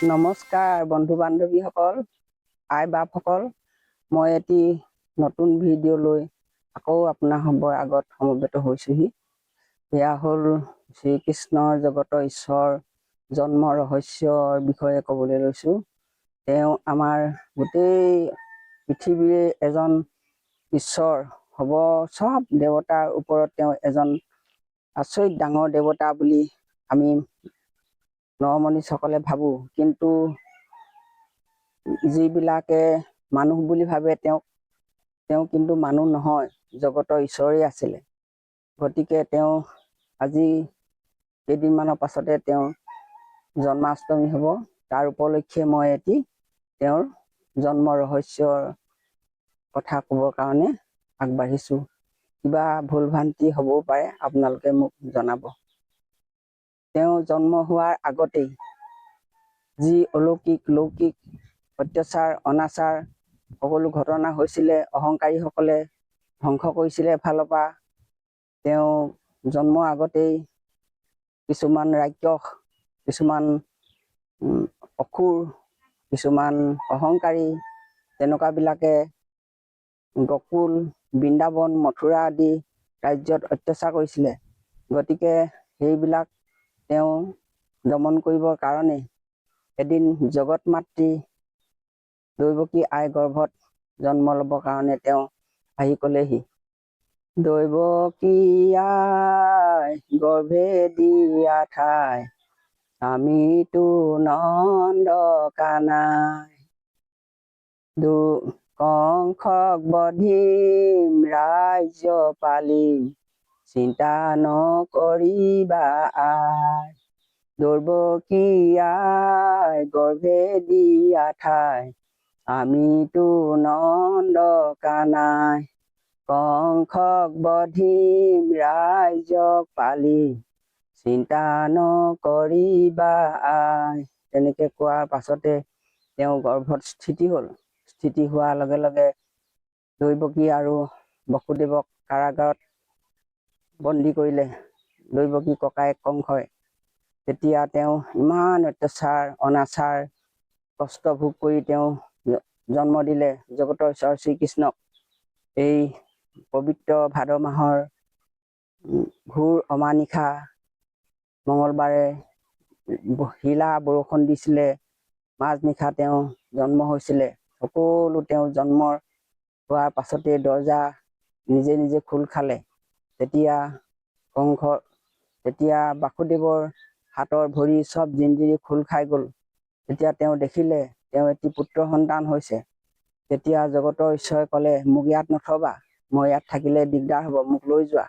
নমস্কাৰ বন্ধু বান্ধৱীসকল, আই বাপসকল। মই এটি নতুন ভিডিঅ' লৈ আকৌ আপোনাসৱৰ আগত সমবেত হৈছোহি। এয়া হ'ল শ্ৰীকৃষ্ণৰ জগতৰ ঈশ্বৰ জন্ম ৰহস্যৰ বিষয়ে ক'বলৈ লৈছোঁ। তেওঁ আমাৰ গোটেই পৃথিৱীৰ এজন ঈশ্বৰ হ'ব। চব দেৱতাৰ ওপৰত তেওঁ এজন আচৰিত ডাঙৰ দেৱতা বুলি আমি নৰমনিচসকলে ভাবোঁ, কিন্তু যিবিলাকে মানুহ বুলি ভাবে তেওঁ কিন্তু মানুহ নহয়, জগতৰ ঈশ্বৰেই আছিলে। গতিকে তেওঁ আজি কেইদিনমানৰ পাছতে তেওঁ জন্মাষ্টমী হ'ব। তাৰ উপলক্ষে মই এটি তেওঁৰ জন্ম ৰহস্যৰ কথা ক'বৰ কাৰণে আগবাঢ়িছোঁ। কিবা ভুল ভ্ৰান্তি হ'বও পাৰে, আপোনালোকে মোক জনাব। তেওঁ জন্ম হোৱাৰ আগতেই যি অলৌকিক লৌকিক অত্যাচাৰ অনাচাৰ সকলো ঘটনা হৈছিলে, অহংকাৰীসকলে ধ্বংস কৰিছিলে এফালৰ পৰা। তেওঁ জন্মৰ আগতেই কিছুমান ৰাক্ষস, কিছুমান অসুৰ, কিছুমান অহংকাৰী তেনেকুৱাবিলাকে গকুল, বৃন্দাবন, মথুৰা আদি ৰাজ্যত অত্যাচাৰ কৰিছিলে। গতিকে সেইবিলাক তেওঁ দমন কৰিবৰ কাৰণে এদিন জগত মাতৃ দৈৱকী আই গৰ্ভত জন্ম ল'বৰ কাৰণে তেওঁ আহি ক'লেহি, দৈৱকী আই গৰ্ভে দিয়া ঠাই, আমিতো নন্দ কানাই, কংসক বধিম ৰাজ্য পালিম, চিন্তা নকৰিবা আই, দৈৱকী আই গৰ্ভে দিয়া ঠাই, আমিতো নন্দ কানাই, কংসক বধিম ৰাজ্যক পালিম, চিন্তা নকৰিবা আই। তেনেকে কোৱাৰ পাছতে তেওঁ গৰ্ভত স্থিতি হ'ল। স্থিতি হোৱাৰ লগে লগে দৈৱকী আৰু বসুদেৱক কাৰাগাৰত বন্দী কৰিলে দৈৱকী ককায়েক কংসই। তেতিয়া তেওঁ ইমান অত্যাচাৰ অনাচাৰ কষ্ট ভোগ কৰি তেওঁ জন্ম দিলে জগতৰ ঈশ্বৰ শ্ৰীকৃষ্ণক। এই পবিত্ৰ ভাদ মাহৰ ঘোৰ অমানিশা মঙলবাৰে শিলা বৰষুণ দিছিলে। মাজনিশা তেওঁ জন্ম হৈছিলে। সকলো তেওঁ জন্মৰ হোৱাৰ পাছতে দৰ্জা নিজে নিজে খোল খালে। তেতিয়া বাসুদেৱৰ হাতৰ ভৰি চব জিঞ্জিৰি খোল খাই গ'ল। তেতিয়া তেওঁ দেখিলে তেওঁ এটি পুত্ৰ সন্তান হৈছে। তেতিয়া জগতৰ ঈশ্বৰে ক'লে, মোক ইয়াত নথবা, মই ইয়াত থাকিলে দিগদাৰ হ'ব, মোক লৈ যোৱা।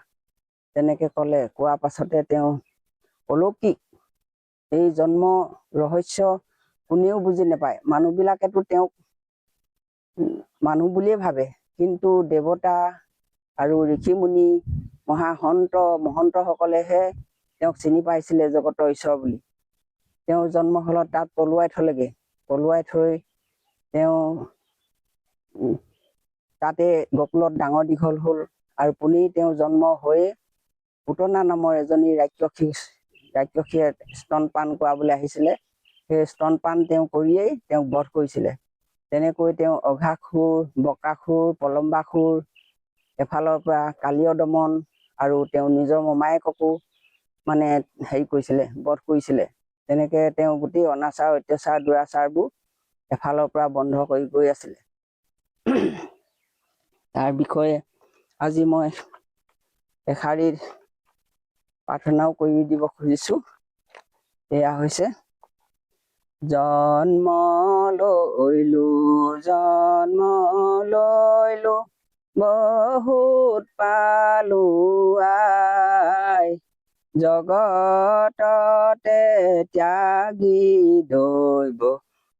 তেনেকে ক'লে। কোৱাৰ পাছতে তেওঁ অলৌকিক এই জন্ম ৰহস্য কোনেও বুজি নাপায়। মানুহবিলাকেতো তেওঁক মানুহ বুলিয়ে ভাবে, কিন্তু দেৱতা আৰু ঋষিমুনি মহন্তসকলেহে তেওঁক চিনি পাইছিলে জগতৰ ঈশ্বৰ বুলি। তেওঁৰ জন্ম হলত তাত পলুৱাই থলেগে। পলুৱাই থৈ তেওঁ তাতে গকুলত ডাঙৰ দীঘল হ'ল। আৰু পুনেই তেওঁ জন্ম হৈয়ে পুতনা নামৰ এজনী ৰাক্ষসীয়ে স্তনপান কৰাবলৈ আহিছিলে। সেই স্তনপান তেওঁ কৰিয়েই তেওঁক বধ কৰিছিলে। তেনেকৈ তেওঁ অঘাসুৰ, বকাসুৰ, প্ৰলম্বাসুৰ, এফালৰ পৰা কালীয় দমন আৰু তেওঁ নিজৰ মমায়েককো মানে কৰিছিলে, বধ কৰিছিলে। তেনেকে তেওঁ গোটেই অনাচাৰ অত্যাচাৰ দুৰাচাৰবোৰ এফালৰ পৰা বন্ধ কৰি গৈ আছিলে। তাৰ বিষয়ে আজি মই এষাৰি প্ৰাৰ্থনাও কৰি দিব খুজিছোঁ। এয়া হৈছে, জন্ম লৈলো বহুত পালো আই, জগততে ত্যাগী দৈৱ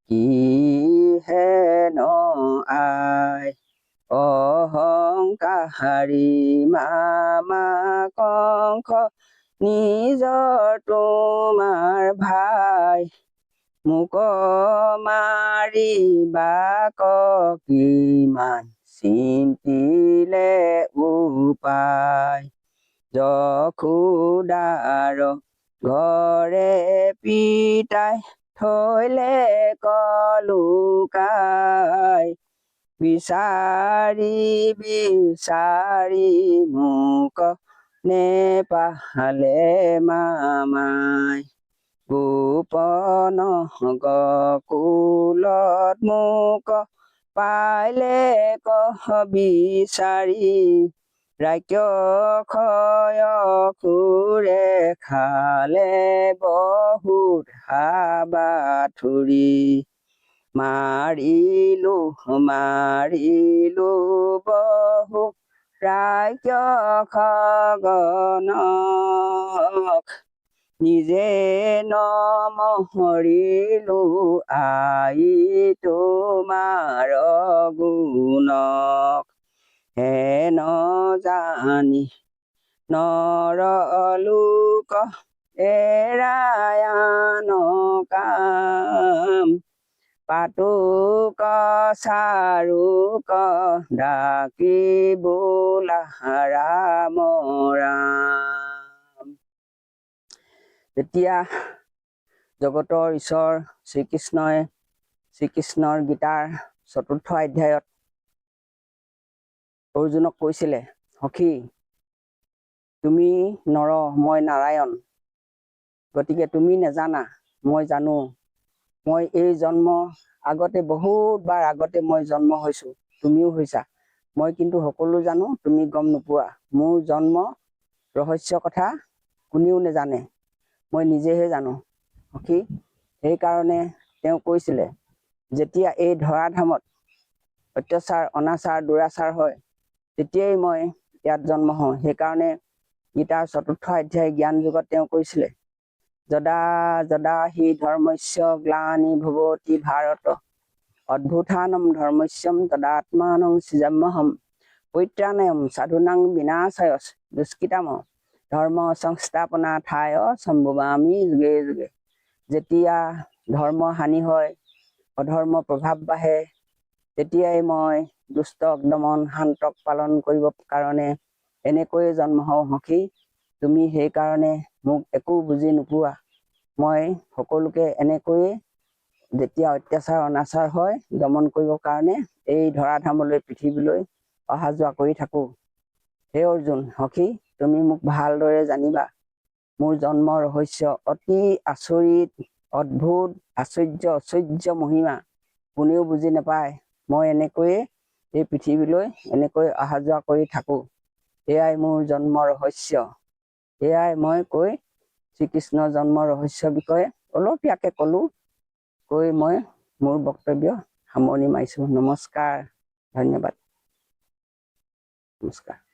কিহেন আই, অহংকাৰী মামা কংস নিজৰ তোমাৰ ভাই, মোক মাৰিবা কিমান চিন্তিলে উপায়, যশোদাৰ ঘৰে পিতাই থৈলে কলুকাই বিচাৰি বিচাৰি মোক নেপালে মামাই গোপন গকুলত মোক পাইলে বিচাৰি ৰাক্ষসয় সুৰে খালে বহুত হাবাথুৰি মাৰিলো বহু ৰাক্ষসগণক নিজে নমৰিলো আই তোমাৰ গুণক হেন জানি নৰলোক এৰায়ান কাম পাতুক চাৰুক ডাকি বোলা ৰাম ৰাম। যেতিয়া জগতৰ ঈশ্বৰ শ্ৰীকৃষ্ণৰ গীতাৰ ৪ৰ্থ অধ্যায়ত অৰ্জুনক কৈছিলে, সখী তুমি নৰ মই নাৰায়ণ, গতিকে তুমি নেজানা মই জানো। মই এই জন্ম আগতে বহুতবাৰ আগতে মই জন্ম হৈছো, তুমিও হৈছা। মই কিন্তু সকলো জানো, তুমি গম নোপোৱা। মোৰ জন্ম ৰহস্য কথা কোনেও নেজানে, মই নিজেহে জানো সখী। সেইকাৰণে তেওঁ কৈছিলে, যেতিয়া এই ধৰাধামত অত্যাচাৰ অনাচাৰ দুৰাচাৰ হয় তেতিয়াই মই ইয়াত জন্ম হওঁ। সেইকাৰণে গীতাৰ ৪ৰ্থ অধ্যায় জ্ঞান যুগত তেওঁ কৈছিলে, যদা যদা হি ধৰ্মস্য গ্লানি ভৱতি ভাৰত অদ্ভুতানম ধৰ্মস্যম তদাত্মানং সৃজাম্যহম পৰিত্ৰাণায়ম সাধুনাং বিনাশায় দুষ্কৃতাম ধৰ্ম সংস্থাপনাথায় সম্ভৱামি যুগে যুগে। যেতিয়া ধৰ্ম হানি হয়, অধৰ্ম প্ৰভাৱ বাঢ়ে, তেতিয়াই মই দুষ্টক দমন শান্তক পালন কৰিব কাৰণে এনেকৈয়ে জন্ম হওঁ সখী। তুমি সেইকাৰণে মোক একো বুজি নোপোৱা। মই সকলোকে এনেকৈয়ে যেতিয়া অত্যাচাৰ অনাচাৰ হয় দমন কৰিবৰ কাৰণে এই ধৰাধামলৈ পৃথিৱীলৈ অহা যোৱা কৰি থাকো। হে অৰ্জুন সখী, তুমি মোক ভালদৰে জানিবা। মোৰ জন্ম ৰহস্য অতি আচৰিত, অদ্ভুত, আশ্চৰ্য মহিমা কোনেও বুজি নাপায়। মই এনেকৈয়ে এই পৃথিৱীলৈ এনেকৈ অহা যোৱা কৰি থাকো। এয়াই মোৰ জন্ম ৰহস্য। এয়াই মই কৈ শ্ৰীকৃষ্ণৰ জন্ম ৰহস্যৰ বিষয়ে অলপীয়াকে ক'লো, কৈ মই মোৰ বক্তব্য সামৰণি মাৰিছো। নমস্কাৰ, ধন্যবাদ, নমস্কাৰ।